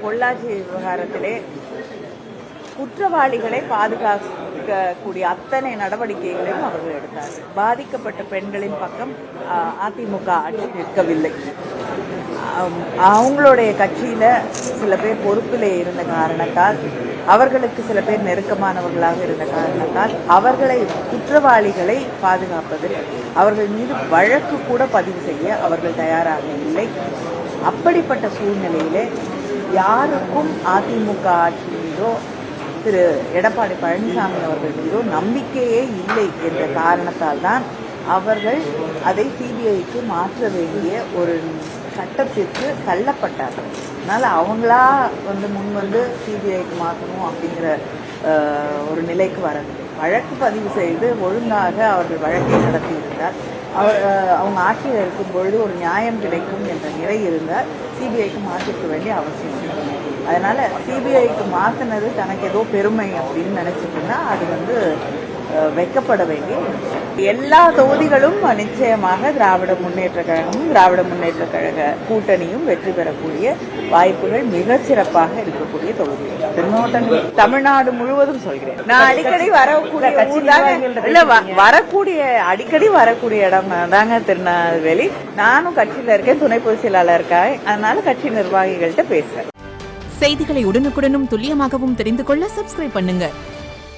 பொள்ளாச்சி விவகாரத்திலே குற்றவாளிகளை பாதுகாக்கக்கூடிய அத்தனை நடவடிக்கைகளையும் அவர்கள் எடுத்தார்கள். பாதிக்கப்பட்ட பெண்களின் பக்கம் அதிமுக ஆட்சி நிற்கவில்லை. அவங்களுடைய கட்சியில சில பேர் பொறுப்பிலே இருந்த காரணத்தால், அவர்களுக்கு சில பேர் நெருக்கமானவர்களாக இருந்த காரணத்தால் அவர்களை குற்றவாளிகளை பாதுகாப்பதில் அவர்கள் மீது வழக்கு கூட பதிவு செய்ய அவர்கள் தயாராக இல்லை. அப்படிப்பட்ட சூழ்நிலையிலே யாருக்கும் அதிமுக ஆட்சி மீதோ திரு எடப்பாடி பழனிசாமி அவர்கள் மீதோ நம்பிக்கையே இல்லை என்ற காரணத்தால் தான் அவர்கள் அதை சிபிஐக்கு மாற்ற வேண்டிய ஒரு சட்டத்திற்கு தள்ளப்பட்டார்கள். அதனால் அவங்களா முன் சிபிஐக்கு மாற்றணும் அப்படிங்கிற ஒரு நிலைக்கு வரவில்லை. வழக்கு பதிவு செய்து ஒழுங்காக அவர்கள் வழக்கை நடத்தியிருந்தால், அவங்க ஆட்சியில் இருக்கும் பொழுது ஒரு நியாயம் கிடைக்கும் என்ற நிலை இருந்தால் சிபிஐக்கு மாற்றிக்க வேண்டிய அவசியம் இல்லை. அதனால சிபிஐக்கு மாற்றினது தனக்கு ஏதோ பெருமை அப்படின்னு நினைச்சிட்டுன்னா அது வைக்கப்பட வேண்டிய எல்லா தொகுதிகளும் நிச்சயமாக திராவிட முன்னேற்ற கழகமும் திராவிட முன்னேற்ற கழக கூட்டணியும் வெற்றி பெறக்கூடிய வாய்ப்புகள் மிகச்சிறப்பாக இருக்கக்கூடிய தொகுதிகள். தமிழ்நாடு முழுவதும் சொல்கிறேன். நான் அடிக்கடி அடிக்கடி வரக்கூடிய இடம் தாங்க திருநெல்வேலி. நானும் கட்சியில இருக்கேன், துணை பொதுச் செயலாளர் இருக்கேன். அதனால கட்சி நிர்வாகிகள்கிட்ட பேசுறேன். செய்திகளை உடனுக்குடனும் துல்லியமாகவும் தெரிந்து கொள்ள சப்ஸ்கிரைப் பண்ணுங்க.